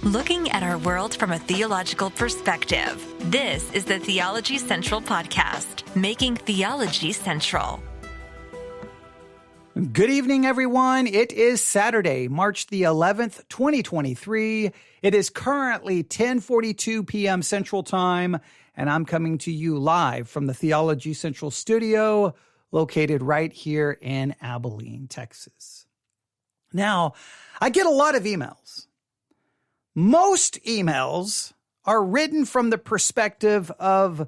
Looking at our world from a theological perspective. This is the Theology Central Podcast, making theology central. Good evening, everyone. It is Saturday, March the 11th, 2023. It is currently 10:42 p.m. Central Time, and I'm coming to you live from the Theology Central studio, located right here in Abilene, Texas. Now, I get a lot of emails. Most emails are written from the perspective of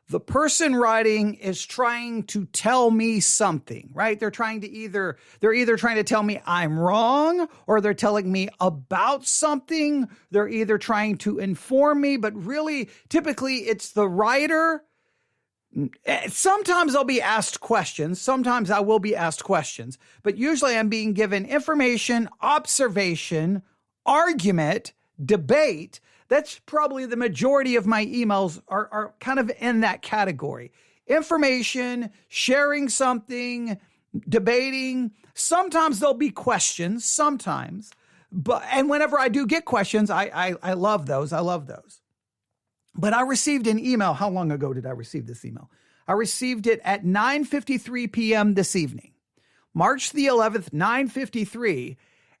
the person writing is trying to tell me something, right? They're either trying to tell me I'm wrong, or they're telling me about something. They're either trying to inform me, but really, typically it's the writer. Sometimes I'll be asked questions. Sometimes I will be asked questions, but usually I'm being given information, observation, argument, debate. That's probably the majority of my emails are kind of in that category. Information, sharing something, debating. Sometimes there'll be questions, and whenever I do get questions, I love those. But I received an email. How long ago did I receive this email? I received it at 9:53 p.m. this evening, March the 11th, 9:53.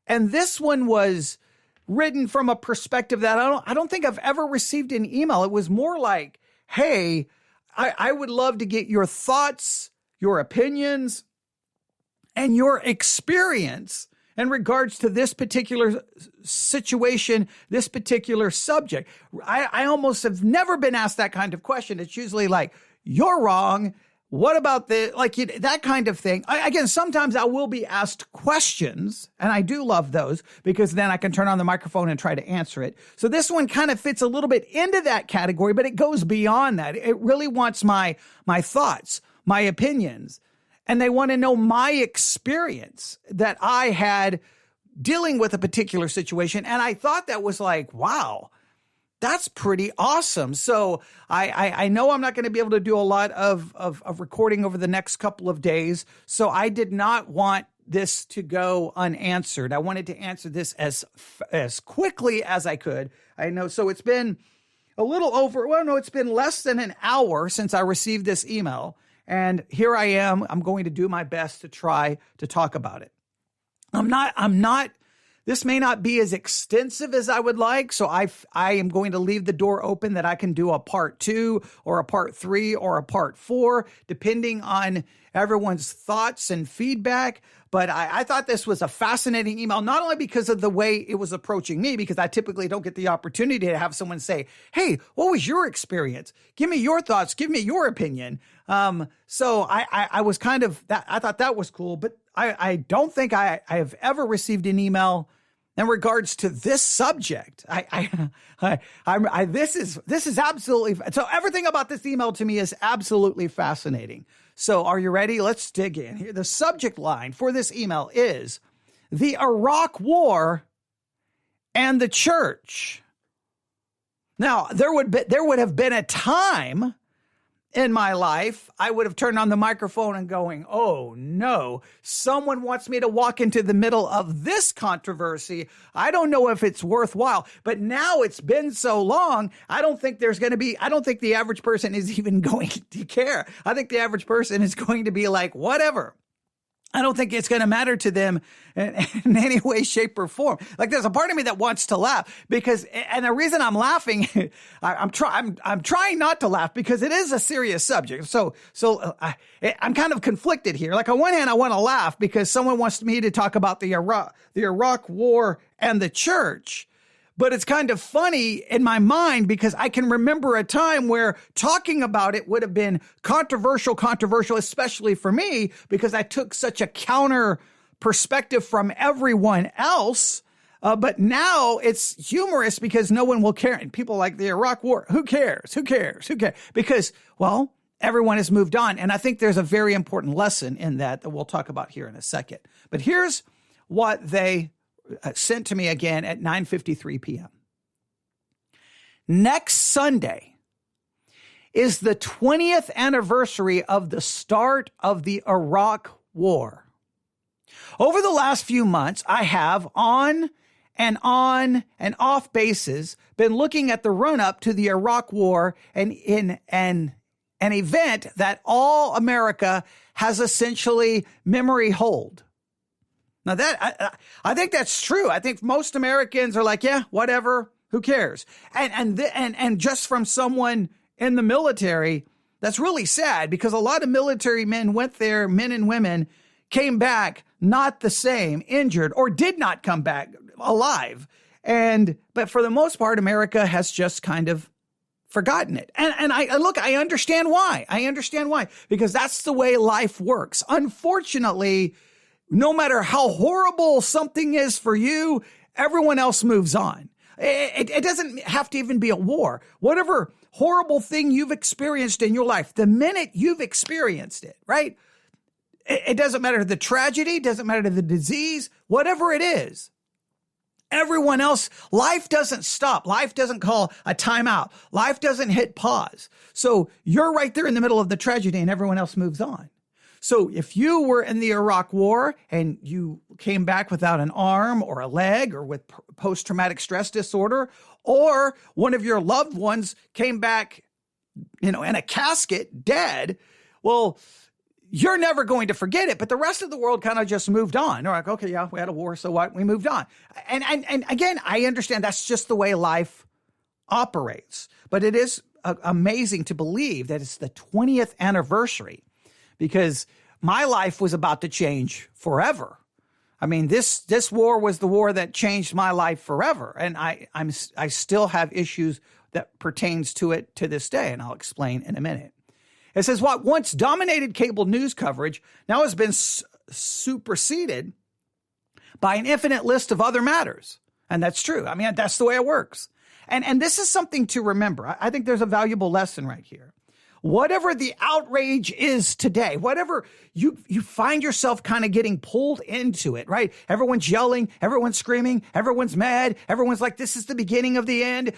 And this one was written from a perspective that I don't think I've ever received an email. It was more like, hey, I would love to get your thoughts, your opinions, and your experience in regards to this particular situation, this particular subject. I almost have never been asked that kind of question. It's usually like, you're wrong. What about that kind of thing? Again, sometimes I will be asked questions, and I do love those because then I can turn on the microphone and try to answer it. So this one kind of fits a little bit into that category, but it goes beyond that. It really wants my thoughts, my opinions, and they want to know my experience that I had dealing with a particular situation. And I thought that was like, wow, that's pretty awesome. So I know I'm not going to be able to do a lot of recording over the next couple of days. So I did not want this to go unanswered. I wanted to answer this as quickly as I could. I know. So it's been it's been less than an hour since I received this email. And here I am. I'm going to do my best to try to talk about it. This may not be as extensive as I would like, so I am going to leave the door open that I can do a part 2 or a part 3 or a part 4, depending on everyone's thoughts and feedback. But I thought this was a fascinating email, not only because of the way it was approaching me, because I typically don't get the opportunity to have someone say, hey, what was your experience? Give me your thoughts. Give me your opinion. So I was kind of that. I thought that was cool, but I don't think I have ever received an email in regards to this subject. This is absolutely, so everything about this email to me is absolutely fascinating. So are you ready? Let's dig in here. The subject line for this email is the Iraq War and the church. Now, there would have been a time in my life, I would have turned on the microphone and going, oh no, someone wants me to walk into the middle of this controversy. I don't know if it's worthwhile, but now it's been so long. I don't think the average person is even going to care. I think the average person is going to be like, whatever. I don't think it's going to matter to them in any way, shape, or form. Like, there's a part of me that wants to laugh and the reason I'm laughing, I'm trying not to laugh because it is a serious subject. So I'm kind of conflicted here. Like, on one hand, I want to laugh because someone wants me to talk about the Iraq War and the church. But it's kind of funny in my mind because I can remember a time where talking about it would have been controversial, especially for me, because I took such a counter perspective from everyone else. But now it's humorous because no one will care. And people like the Iraq War, who cares? Because, well, everyone has moved on. And I think there's a very important lesson in that we'll talk about here in a second. But here's what they sent to me again at 9:53 p.m. Next Sunday is the 20th anniversary of the start of the Iraq War. Over the last few months, I have, on and on and off bases been looking at the run-up to the Iraq War and in an event that all America has essentially memory hold. Now that I think that's true. I think most Americans are like, yeah, whatever, who cares? And just from someone in the military, that's really sad because a lot of military men went there, men and women, came back not the same, injured, or did not come back alive. But for the most part, America has just kind of forgotten it. And I understand why. Because that's the way life works. Unfortunately, no matter how horrible something is for you, everyone else moves on. It doesn't have to even be a war. Whatever horrible thing you've experienced in your life, the minute you've experienced it, right? It doesn't matter the tragedy, doesn't matter the disease, whatever it is. Everyone else, life doesn't stop. Life doesn't call a timeout. Life doesn't hit pause. So you're right there in the middle of the tragedy and everyone else moves on. So if you were in the Iraq War and you came back without an arm or a leg or with post-traumatic stress disorder, or one of your loved ones came back, in a casket dead, well, you're never going to forget it, but the rest of the world kind of just moved on. They're like, okay, yeah, we had a war, so what? We moved on. And again, I understand that's just the way life operates. But it is amazing to believe that it's the 20th anniversary because my life was about to change forever. I mean, this war was the war that changed my life forever. And I still have issues that pertains to it to this day, and I'll explain in a minute. It says what once dominated cable news coverage now has been superseded by an infinite list of other matters. And that's true. I mean, that's the way it works. And this is something to remember. I think there's a valuable lesson right here. Whatever the outrage is today, whatever you find yourself kind of getting pulled into it, right? Everyone's yelling, everyone's screaming, everyone's mad, everyone's like, this is the beginning of the end.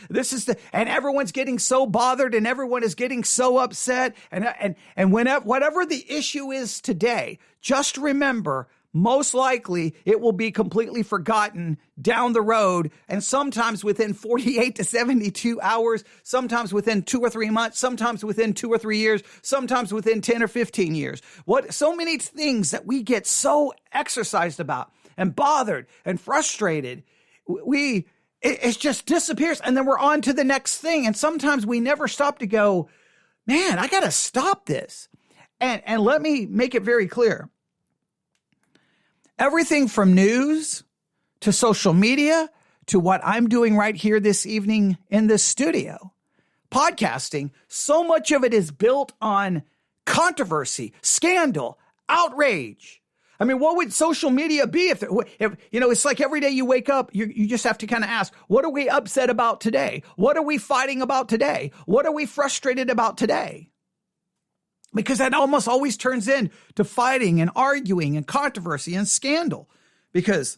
And everyone's getting so bothered and everyone is getting so upset. And whatever the issue is today, just remember, most likely it will be completely forgotten down the road, and sometimes within 48 to 72 hours, sometimes within 2 or 3 months, sometimes within 2 or 3 years, sometimes within 10 or 15 years. So many things that we get so exercised about and bothered and frustrated, it just disappears, and then we're on to the next thing. And sometimes we never stop to go, man, I got to stop this. And let me make it very clear. Everything from news to social media to what I'm doing right here this evening in this studio, podcasting, so much of it is built on controversy, scandal, outrage. I mean, what would social media be if it's like every day you wake up, you just have to kind of ask, what are we upset about today? What are we fighting about today? What are we frustrated about today? Because that almost always turns into fighting and arguing and controversy and scandal because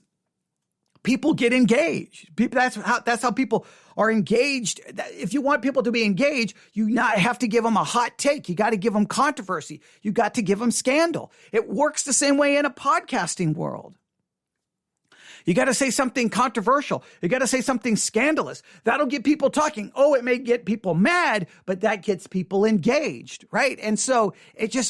people get engaged. That's how people are engaged. If you want people to be engaged, you not have to give them a hot take. You got to give them controversy. You got to give them scandal. It works the same way in a podcasting world. You got to say something controversial. You got to say something scandalous. That'll get people talking. Oh, it may get people mad, but that gets people engaged, right? And so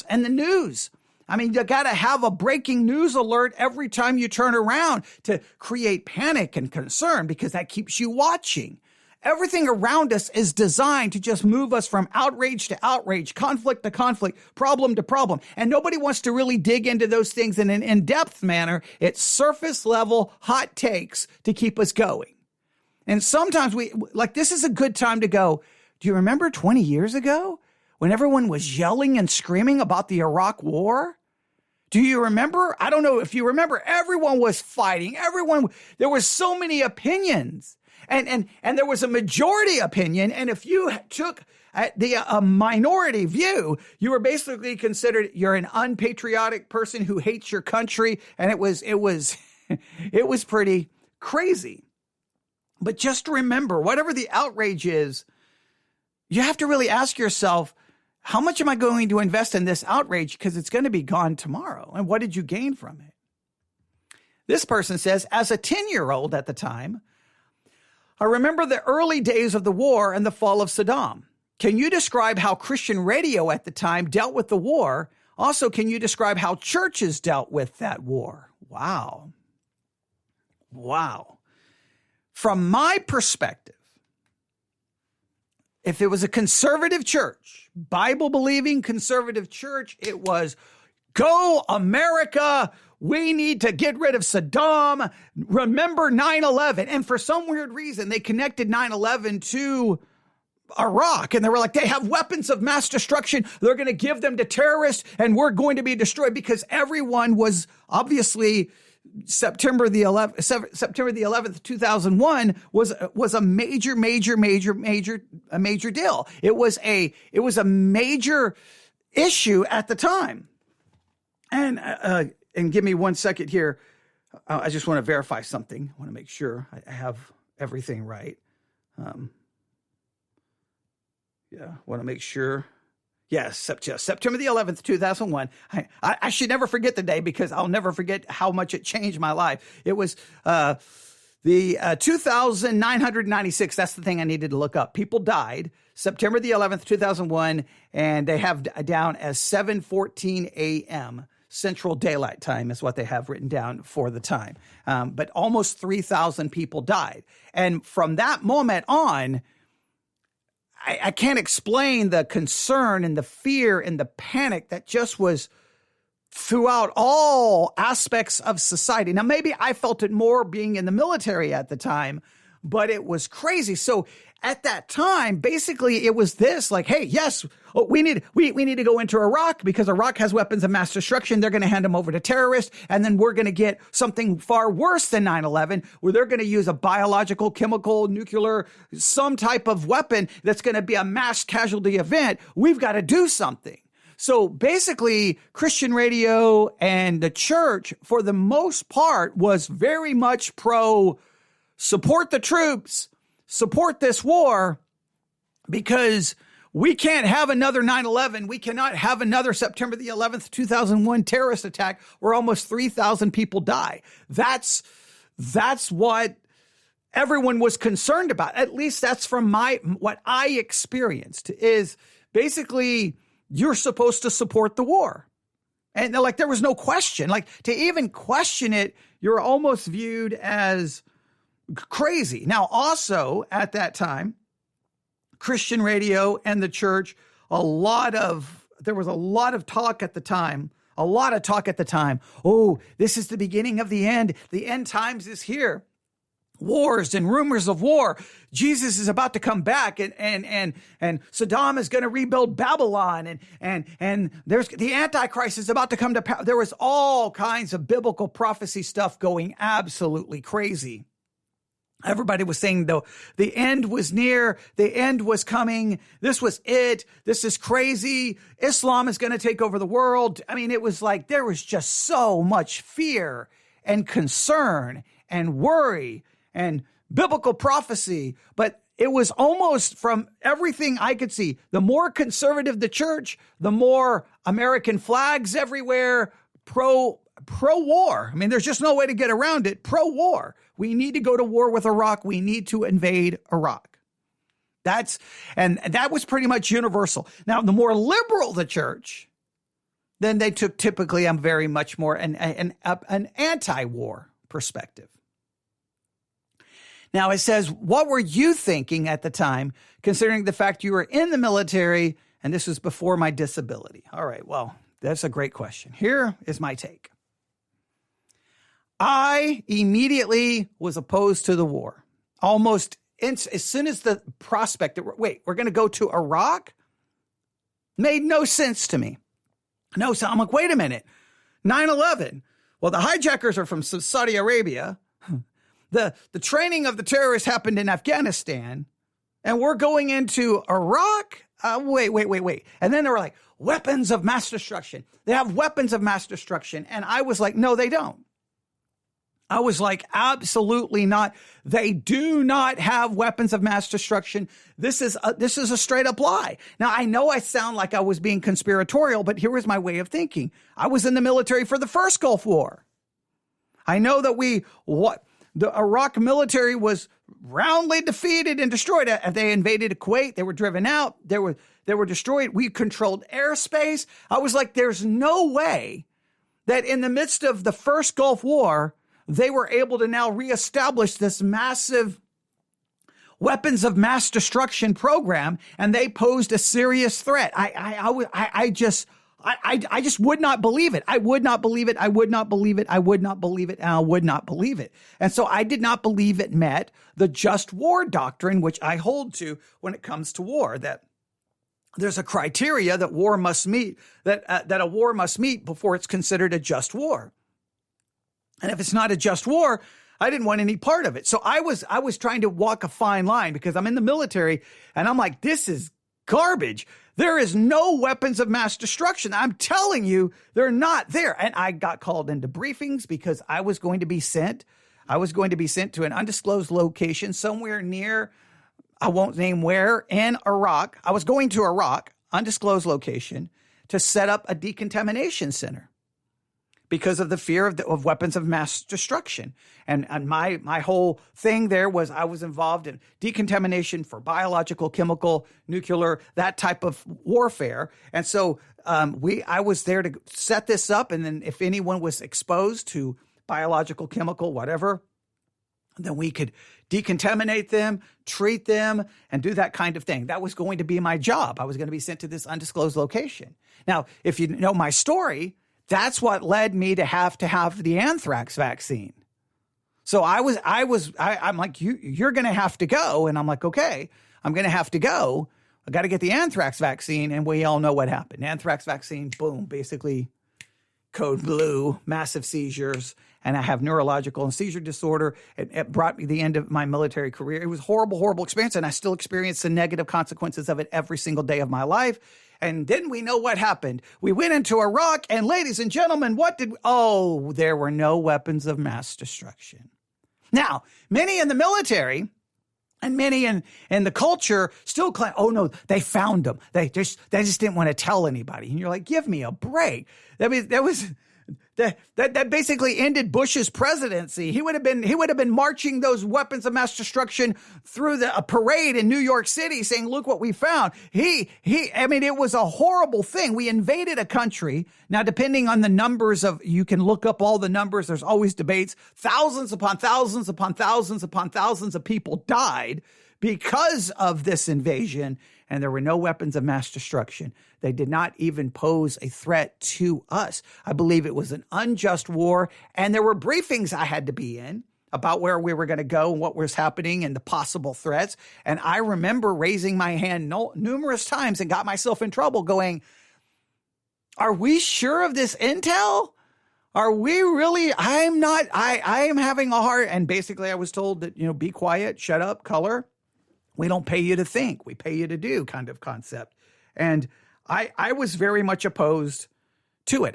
and the news. I mean, you got to have a breaking news alert every time you turn around to create panic and concern because that keeps you watching. Everything around us is designed to just move us from outrage to outrage, conflict to conflict, problem to problem. And nobody wants to really dig into those things in an in-depth manner. It's surface level hot takes to keep us going. And sometimes this is a good time to go, do you remember 20 years ago when everyone was yelling and screaming about the Iraq War? Do you remember? I don't know if you remember, everyone was fighting. There was so many opinions. And there was a majority opinion. And if you took a minority view, you were basically considered you're an unpatriotic person who hates your country. And it was pretty crazy. But just remember, whatever the outrage is, you have to really ask yourself, how much am I going to invest in this outrage? Because it's going to be gone tomorrow. And what did you gain from it? This person says, as a 10-year-old at the time, I remember the early days of the war and the fall of Saddam. Can you describe how Christian radio at the time dealt with the war? Also, can you describe how churches dealt with that war? Wow. From my perspective, if it was a conservative church, Bible-believing conservative church, it was, go America, we need to get rid of Saddam. Remember 9/11. And for some weird reason, they connected 9/11 to Iraq. And they were like, they have weapons of mass destruction. They're going to give them to terrorists and we're going to be destroyed, because everyone was obviously September the 11th, 2001 was a major deal. It was a major issue at the time. And give me 1 second here. I just want to verify something. I want to make sure I have everything right. Want to make sure. Yes, September the 11th, 2001. I should never forget the day, because I'll never forget how much it changed my life. It was the 2,996. That's the thing I needed to look up. People died September the 11th, 2001, and they have down as 7:14 a.m. Central Daylight Time is what they have written down for the time. But almost 3,000 people died. And from that moment on, I can't explain the concern and the fear and the panic that just was throughout all aspects of society. Now, maybe I felt it more being in the military at the time, but it was crazy. So at that time, basically it was this, like, hey, yes, we need to go into Iraq because Iraq has weapons of mass destruction. They're going to hand them over to terrorists. And then we're going to get something far worse than 9/11, where they're going to use a biological, chemical, nuclear, some type of weapon that's going to be a mass casualty event. We've got to do something. So basically, Christian radio and the church, for the most part, was very much pro support the troops, support this war, because we can't have another 9/11. We cannot have another September the 11th, 2001 terrorist attack where almost 3,000 people die. That's what everyone was concerned about. At least that's from what I experienced, is basically you're supposed to support the war. And like, there was no question. Like, to even question it, you're almost viewed as crazy. Now, also at that time, Christian radio and the church, there was a lot of talk at the time. Oh, this is the beginning of the end. The end times is here. Wars and rumors of war. Jesus is about to come back, and Saddam is going to rebuild Babylon, and there's the Antichrist is about to come to power. There was all kinds of biblical prophecy stuff going absolutely crazy. Everybody was saying, though, the end was near, the end was coming. This was it. This is crazy. Islam is going to take over the world. I mean, it was like there was just so much fear and concern and worry and biblical prophecy. But it was almost, from everything I could see, the more conservative the church, the more American flags everywhere, pro-war. I mean, there's just no way to get around it. Pro-war. We need to go to war with Iraq. We need to invade Iraq. That was pretty much universal. Now, the more liberal the church, then they took typically very much more an anti-war perspective. Now, it says, what were you thinking at the time, considering the fact you were in the military, and this was before my disability? All right, well, that's a great question. Here is my take. I immediately was opposed to the war. Almost as soon as the prospect that, we're going to go to Iraq, made no sense to me. No, so I'm like, wait a minute. 9/11. Well, the hijackers are from Saudi Arabia. The training of the terrorists happened in Afghanistan, and we're going into Iraq? Wait. And then they were like, weapons of mass destruction. They have weapons of mass destruction. And I was like, no, they don't. I was like, absolutely not. They do not have weapons of mass destruction. This is a straight up lie. Now, I know I sound like I was being conspiratorial, but here was my way of thinking. I was in the military for the first Gulf War. I know that the Iraq military was roundly defeated and destroyed. They invaded Kuwait. They were driven out. They were destroyed. We controlled airspace. I was like, there's no way that in the midst of the first Gulf War, they were able to now reestablish this massive weapons of mass destruction program, and they posed a serious threat. I just would not believe it. I would not believe it. I would not believe it. I would not believe it. And I would not believe it. And so I did not believe it met the just war doctrine, which I hold to when it comes to war, that there's a criteria that war must meet, that a war must meet before it's considered a just war. And if it's not a just war, I didn't want any part of it. So I was trying to walk a fine line because I'm in the military and I'm like, this is garbage. There is no weapons of mass destruction. I'm telling you, they're not there. And I got called into briefings because I was going to be sent to an undisclosed location somewhere near, I won't name where, in Iraq. I was going to Iraq, undisclosed location, to set up a decontamination center because of the fear of weapons of mass destruction. And my whole thing there was I was involved in decontamination for biological, chemical, nuclear, that type of warfare. And so I was there to set this up. And then if anyone was exposed to biological, chemical, whatever, then we could decontaminate them, treat them, and do that kind of thing. That was going to be my job. I was going to be sent to this undisclosed location. Now, if you know my story, that's what led me to have the anthrax vaccine. So I'm like, you're going to have to go. And I'm like, okay, I'm going to have to go. I got to get the anthrax vaccine. And we all know what happened. Anthrax vaccine, boom, basically code blue, massive seizures. And I have neurological and seizure disorder. It brought me the end of my military career. It was horrible, horrible experience. And I still experience the negative consequences of it every single day of my life. And then we know what happened. We went into Iraq, and ladies and gentlemen, there were no weapons of mass destruction. Now, many in the military and many in the culture still claim, oh no, they found them. They just didn't want to tell anybody. And you're like, give me a break. That basically ended Bush's presidency. He would have been marching those weapons of mass destruction through a parade in New York City saying, look what we found. It was a horrible thing. We invaded a country. Now, depending on the numbers you can look up all the numbers. There's always debates. Thousands upon thousands upon thousands upon thousands of people died because of this invasion, and there were no weapons of mass destruction. They did not even pose a threat to us. I believe it was an unjust war, and there were briefings I had to be in about where we were going to go and what was happening and the possible threats. And I remember raising my hand numerous times and got myself in trouble going, are we sure of this intel? Are we really? I'm not. I am having a hard, and basically I was told that, be quiet, shut up, color. We don't pay you to think. We pay you to do kind of concept. And I was very much opposed to it.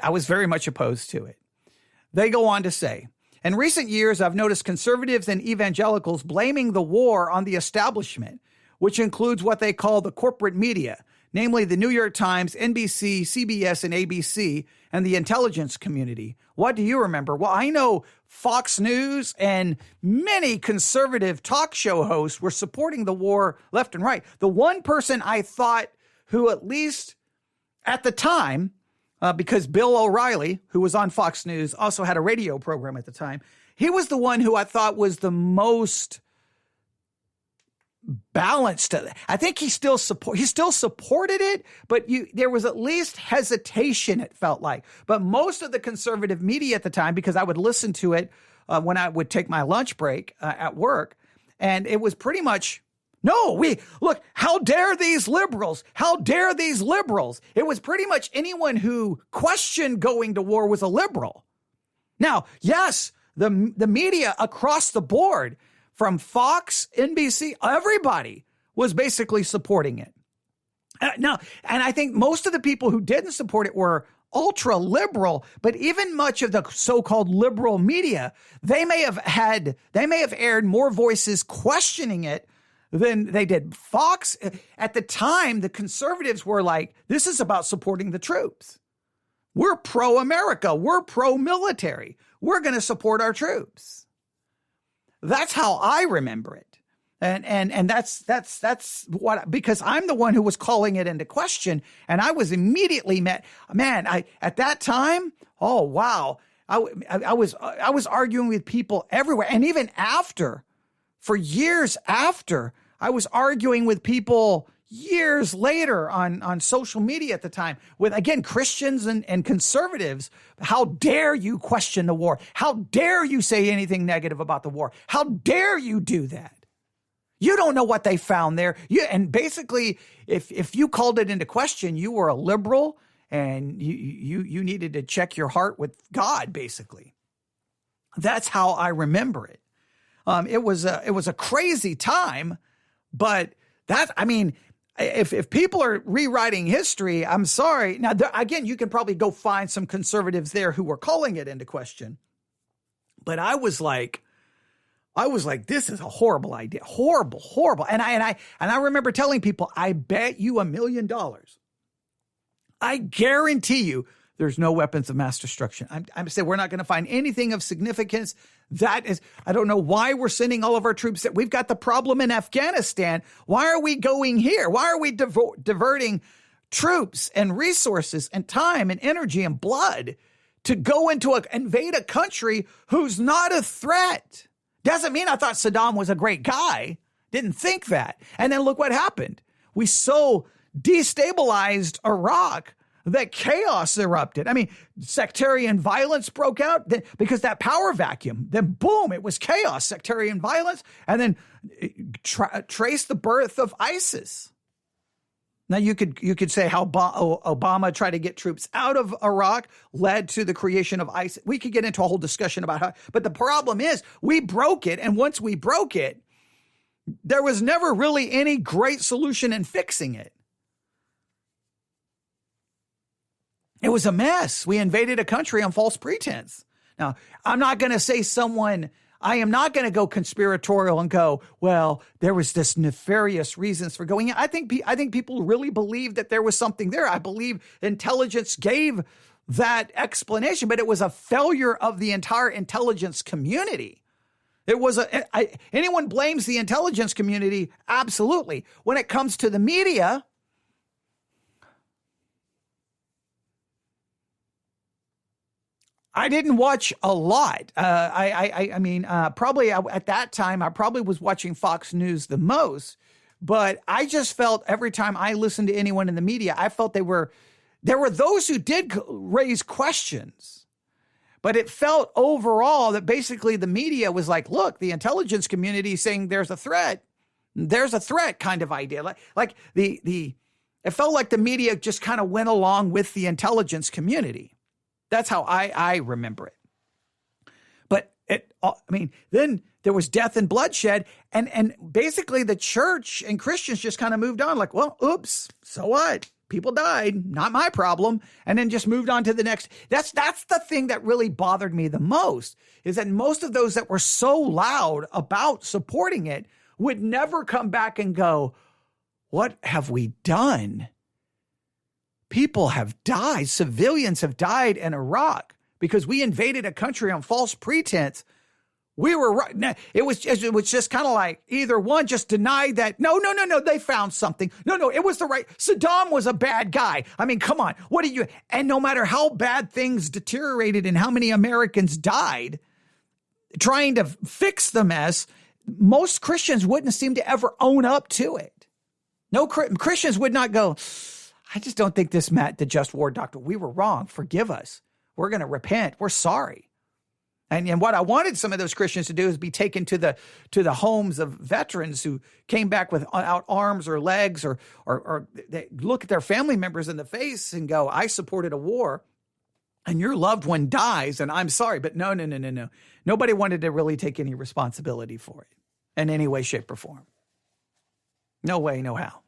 They go on to say, in recent years, I've noticed conservatives and evangelicals blaming the war on the establishment, which includes what they call the corporate media, namely the New York Times, NBC, CBS, and ABC, and the intelligence community. What do you remember? Well, I know Fox News and many conservative talk show hosts were supporting the war left and right. The one person I thought who, at least at the time, because Bill O'Reilly, who was on Fox News, also had a radio program at the time, he was the one who I thought was the most balanced. I think he still supported it, but there was at least hesitation, it felt like. But most of the conservative media at the time, because I would listen to it when I would take my lunch break at work, and it was pretty much, look, how dare these liberals? How dare these liberals? It was pretty much anyone who questioned going to war was a liberal. Now, yes, the media across the board, from Fox, NBC, everybody was basically supporting it. Now, and I think most of the people who didn't support it were ultra liberal, but even much of the so-called liberal media, they may have aired more voices questioning it than they did. Fox, at the time, the conservatives were like, this is about supporting the troops. We're pro-America. We're pro-military. we're going to support our troops. That's how I remember it. And that's what, because I'm the one who was calling it into question. And I was immediately at that time, oh, wow. I was arguing with people everywhere. And even for years after, I was arguing with people years later on social media at the time with, again, Christians and conservatives. How dare you question the war? How dare you say anything negative about the war? How dare you do that? You don't know what they found there. And basically, if you called it into question, you were a liberal and you needed to check your heart with God, basically. That's how I remember it. It was a crazy time, but if people are rewriting history, I'm sorry. Now, again, you can probably go find some conservatives there who were calling it into question. But I was like, this is a horrible idea. Horrible, horrible. And I remember telling people, I bet you $1 million. I guarantee you there's no weapons of mass destruction. I'm saying we're not going to find anything of significance. I don't know why we're sending all of our troops. We've got the problem in Afghanistan. Why are we going here? Why are we diverting troops and resources and time and energy and blood to go invade a country who's not a threat? Doesn't mean I thought Saddam was a great guy. Didn't think that. And then look what happened. We so destabilized Iraq that chaos erupted. Sectarian violence broke out because that power vacuum. Then boom, it was chaos, sectarian violence, and then trace the birth of ISIS. Now you could say how Obama tried to get troops out of Iraq led to the creation of ISIS. We could get into a whole discussion about how, but the problem is we broke it. And once we broke it, there was never really any great solution in fixing it. It was a mess. We invaded a country on false pretense. Now, I'm not going to say I am not going to go conspiratorial and go, well, there was this nefarious reasons for going in. I think people really believe that there was something there. I believe intelligence gave that explanation, but it was a failure of the entire intelligence community. It was anyone blames the intelligence community? Absolutely. When it comes to the media, I didn't watch a lot. Probably at that time, I probably was watching Fox News the most, but I just felt every time I listened to anyone in the media, I felt there were those who did raise questions, but it felt overall that basically the media was like, look, the intelligence community is saying there's a threat kind of idea. It felt like the media just kind of went along with the intelligence community. That's how I remember it. But then there was death and bloodshed, and basically the church and Christians just kind of moved on like, well, oops, so what? People died, not my problem, and then just moved on to the next. That's the thing that really bothered me the most, is that most of those that were so loud about supporting it would never come back and go, what have we done? People have died. Civilians have died in Iraq because we invaded a country on false pretense. We were right. It was just kind of like either one just denied that. No, they found something. No, it was the right. Saddam was a bad guy. Come on. And no matter how bad things deteriorated and how many Americans died trying to fix the mess, most Christians wouldn't seem to ever own up to it. No, Christians would not go, I just don't think this met the just war doctrine. We were wrong. Forgive us. We're going to repent. We're sorry. And what I wanted some of those Christians to do is be taken to the homes of veterans who came back without arms or legs, or they look at their family members in the face and go, I supported a war and your loved one dies and I'm sorry. But no. Nobody wanted to really take any responsibility for it in any way, shape, or form. No way, no how.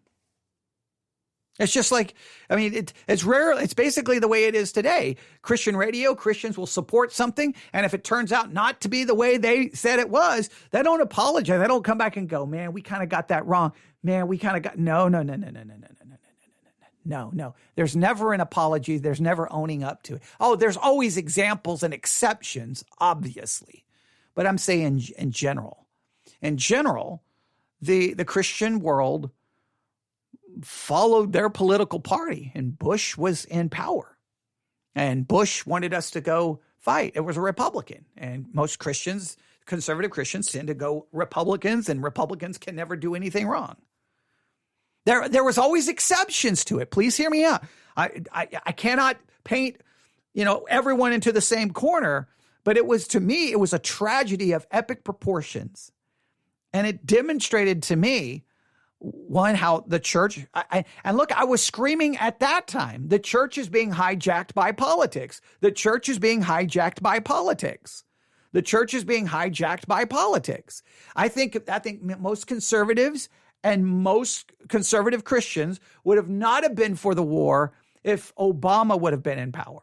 It's just like, it's rare. It's basically the way it is today. Christian radio, Christians will support something. And if it turns out not to be the way they said it was, they don't apologize. They don't come back and go, man, we kind of got that wrong. Man, we kind of got, no. No. There's never an apology. There's never owning up to it. Oh, there's always examples and exceptions, obviously. But I'm saying in general. In general, the Christian world followed their political party, and Bush was in power. And Bush wanted us to go fight. It was a Republican. And most Christians, conservative Christians, tend to go Republicans, and Republicans can never do anything wrong. There was always exceptions to it. Please hear me out. I cannot paint, everyone into the same corner, but to me, it was a tragedy of epic proportions. And it demonstrated to me, one, how the church, and look, I was screaming at that time, the church is being hijacked by politics. The church is being hijacked by politics. The church is being hijacked by politics. I think most conservatives and most conservative Christians would have not have been for the war if Obama would have been in power,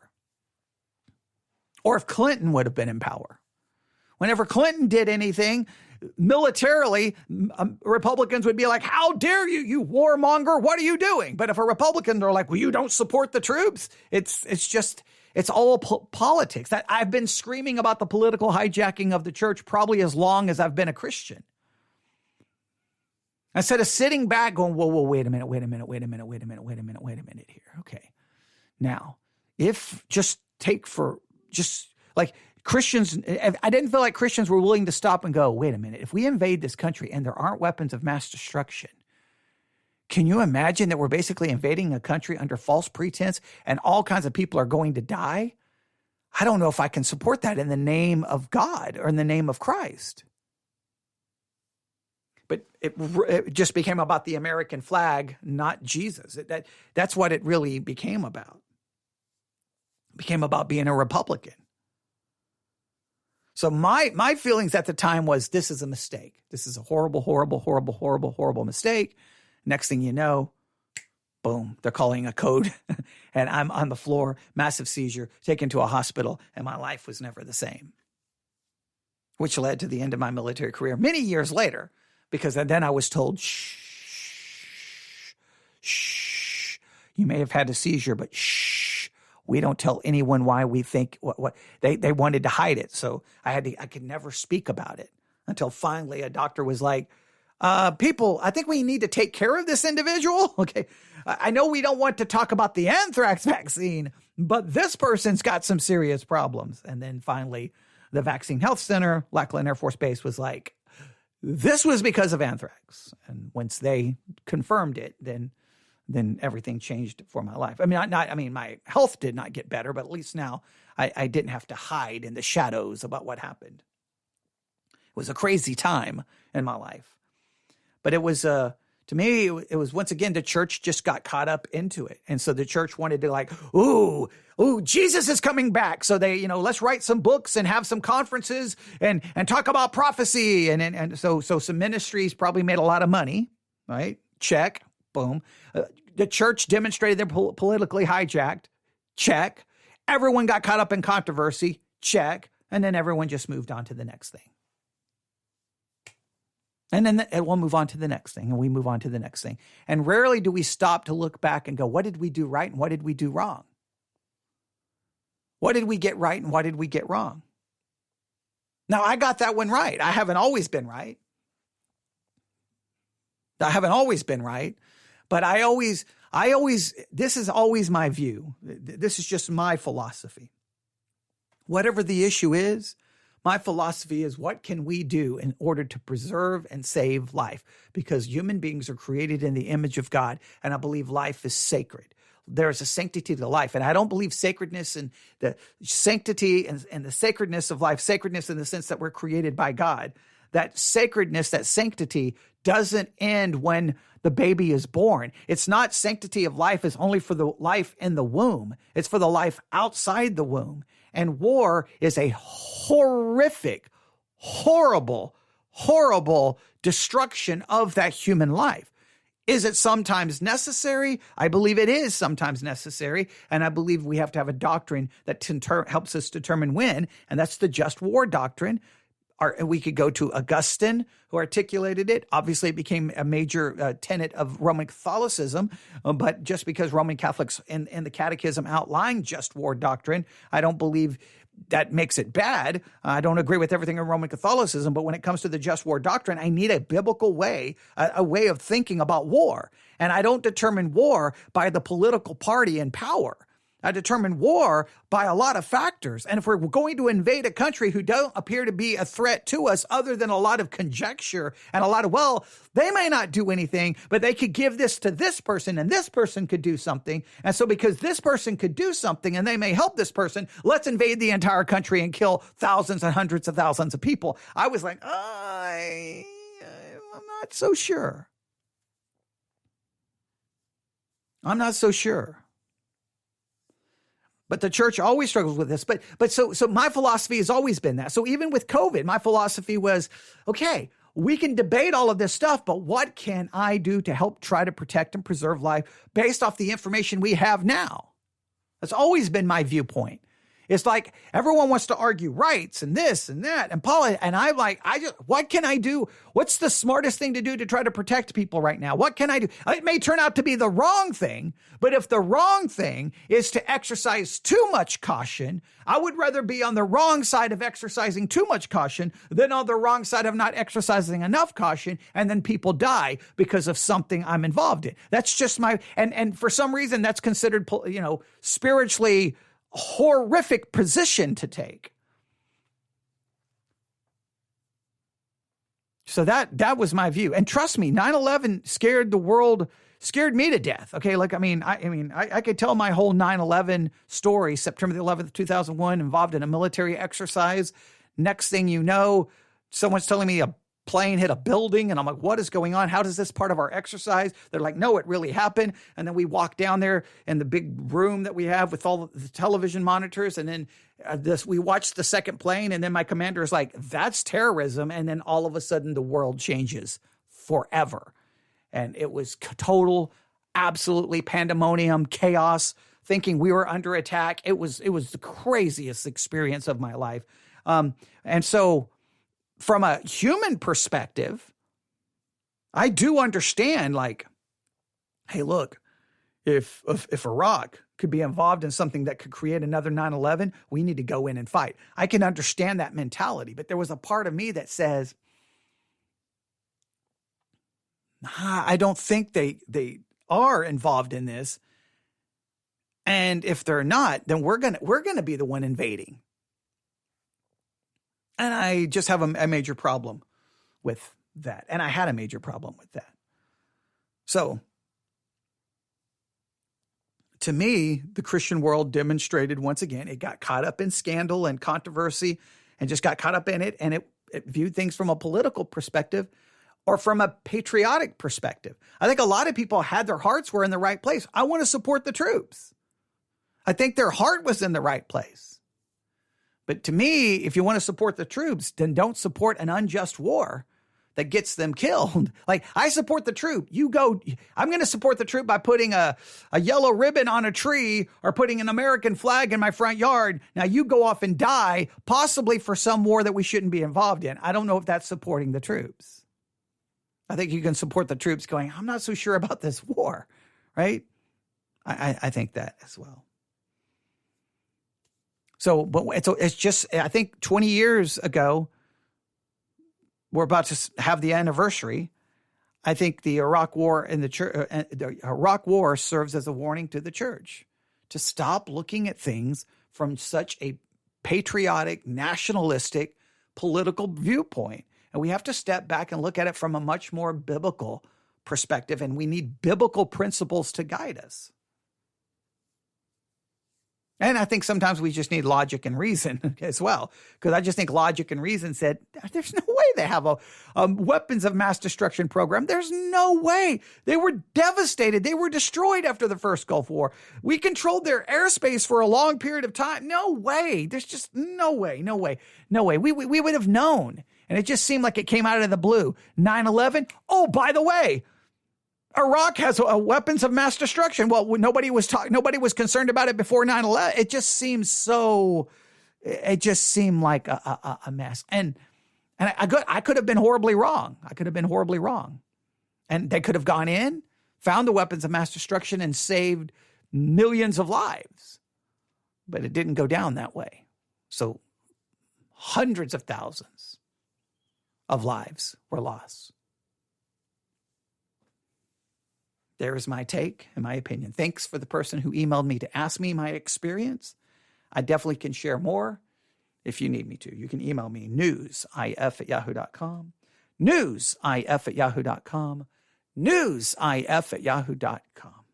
or if Clinton would have been in power. Whenever Clinton did anything militarily, Republicans would be like, how dare you, you warmonger, what are you doing? But if a Republican are like, well, you don't support the troops, it's all politics. That I've been screaming about the political hijacking of the church probably as long as I've been a Christian. Instead of sitting back going, whoa, wait a minute here. Okay. Now, Christians, I didn't feel like Christians were willing to stop and go, wait a minute, if we invade this country and there aren't weapons of mass destruction, can you imagine that we're basically invading a country under false pretense and all kinds of people are going to die? I don't know if I can support that in the name of God or in the name of Christ. But it just became about the American flag, not Jesus. That's what it really became about. It became about being a Republican. So my feelings at the time was, this is a mistake. This is a horrible mistake. Next thing you know, boom, they're calling a code and I'm on the floor, massive seizure, taken to a hospital, and my life was never the same, which led to the end of my military career many years later. Because then I was told, shh, you may have had a seizure, but shh, we don't tell anyone why we think what they wanted to hide it. So I could never speak about it until finally a doctor was like, people, I think we need to take care of this individual. Okay. I know we don't want to talk about the anthrax vaccine, but this person's got some serious problems. And then finally the Vaccine Health Center, Lackland Air Force Base, was like, this was because of anthrax. And once they confirmed it, then everything changed for my life. I mean, my health did not get better, but at least now I didn't have to hide in the shadows about what happened. It was a crazy time in my life. But it was, to me, it was once again, the church just got caught up into it. And so the church wanted to like, ooh, Jesus is coming back. So they, let's write some books and have some conferences and talk about prophecy. And so some ministries probably made a lot of money, right? Check, boom. The church demonstrated they're politically hijacked. Check. Everyone got caught up in controversy. Check. And then everyone just moved on to the next thing. And then we'll move on to the next thing, and we move on to the next thing. And rarely do we stop to look back and go, what did we do right and what did we do wrong? What did we get right and what did we get wrong? Now, I got that one right. I haven't always been right. But this is always my view. This is just my philosophy. Whatever the issue is, my philosophy is, what can we do in order to preserve and save life? Because human beings are created in the image of God, and I believe life is sacred. There is a sanctity to life, and I don't believe sacredness and the sanctity and the sacredness of life, sacredness in the sense that we're created by God. That sacredness, that sanctity doesn't end when the baby is born. It's not sanctity of life is only for the life in the womb. It's for the life outside the womb. And war is a horrific, horrible destruction of that human life. Is it sometimes necessary? I believe it is sometimes necessary. And I believe we have to have a doctrine that helps us determine when, and that's the just war doctrine. We could go to Augustine, who articulated it. Obviously, it became a major tenet of Roman Catholicism. But just because Roman Catholics in the Catechism outline just war doctrine, I don't believe that makes it bad. I don't agree with everything in Roman Catholicism. But when it comes to the just war doctrine, I need a biblical way, a way of thinking about war. And I don't determine war by the political party in power. I determine war by a lot of factors. And if we're going to invade a country who don't appear to be a threat to us other than a lot of conjecture and a lot of, well, they may not do anything, but they could give this to this person and this person could do something. And so because this person could do something and they may help this person, let's invade the entire country and kill thousands and hundreds of thousands of people. I was like, I'm not so sure. I'm not so sure. But the church always struggles with this. But so my philosophy has always been that. So even with COVID, my philosophy was, okay, we can debate all of this stuff, but what can I do to help try to protect and preserve life based off the information we have now? That's always been my viewpoint. It's like everyone wants to argue rights and this and that and politics. And I'm like, what can I do? What's the smartest thing to do to try to protect people right now? What can I do? It may turn out to be the wrong thing, but if the wrong thing is to exercise too much caution, I would rather be on the wrong side of exercising too much caution than on the wrong side of not exercising enough caution. And then people die because of something I'm involved in. That's just and for some reason that's considered, spiritually horrific position to take. So that was my view. And trust me, 9/11 scared me to death. Okay. I could tell my whole 9/11 story, September the 11th, 2001, involved in a military exercise. Next thing you know, someone's telling me a plane hit a building and I'm like, what is going on? How does this part of our exercise? They're like, no, it really happened. And then we walk down there in the big room that we have with all the television monitors. And then we watch the second plane. And then my commander is like, that's terrorism. And then all of a sudden the world changes forever. And it was total, absolutely pandemonium, chaos, thinking we were under attack. It was the craziest experience of my life. And so from a human perspective, I do understand, like, hey, look, if Iraq could be involved in something that could create another 9/11, we need to go in and fight. I can understand that mentality, but there was a part of me that says, I don't think they are involved in this. And if they're not, then we're gonna be the one invading. And I just have a major problem with that. And I had a major problem with that. So to me, the Christian world demonstrated once again, it got caught up in scandal and controversy and just got caught up in it. And it viewed things from a political perspective or from a patriotic perspective. I think a lot of people had their hearts were in the right place. I want to support the troops. I think their heart was in the right place. But to me, if you want to support the troops, then don't support an unjust war that gets them killed. Like, I support the troop. I'm going to support the troop by putting a yellow ribbon on a tree or putting an American flag in my front yard. Now you go off and die, possibly for some war that we shouldn't be involved in. I don't know if that's supporting the troops. I think you can support the troops going, I'm not so sure about this war, right? I think that as well. So, but it's just, I think 20 years ago, we're about to have the anniversary. I think the Iraq War the Iraq War serves as a warning to the church to stop looking at things from such a patriotic, nationalistic, political viewpoint. And we have to step back and look at it from a much more biblical perspective. And we need biblical principles to guide us. And I think sometimes we just need logic and reason as well, because I just think logic and reason said, there's no way they have a weapons of mass destruction program. There's no way. They were devastated. They were destroyed after the first Gulf War. We controlled their airspace for a long period of time. No way. There's just no way. We would have known. And it just seemed like it came out of the blue. 9/11. Oh, by the way, Iraq has weapons of mass destruction. Well, nobody was concerned about it before 9/11. It just seemed like a mess. And And I could have been horribly wrong. And they could have gone in, found the weapons of mass destruction, and saved millions of lives. But it didn't go down that way. So hundreds of thousands of lives were lost. There is my take and my opinion. Thanks for the person who emailed me to ask me my experience. I definitely can share more if you need me to. You can email me, newsif@yahoo.com, newsif@yahoo.com, newsif@yahoo.com.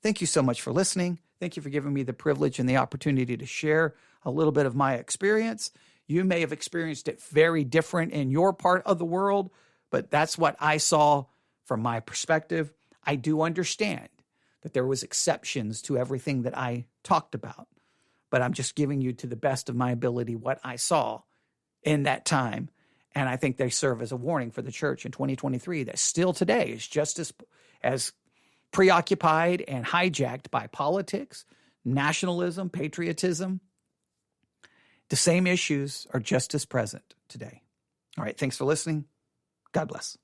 Thank you so much for listening. Thank you for giving me the privilege and the opportunity to share a little bit of my experience. You may have experienced it very different in your part of the world, but that's what I saw from my perspective. I do understand that there was exceptions to everything that I talked about, but I'm just giving you to the best of my ability what I saw in that time. And I think they serve as a warning for the church in 2023 that still today is just as preoccupied and hijacked by politics, nationalism, patriotism. The same issues are just as present today. All right, thanks for listening. God bless.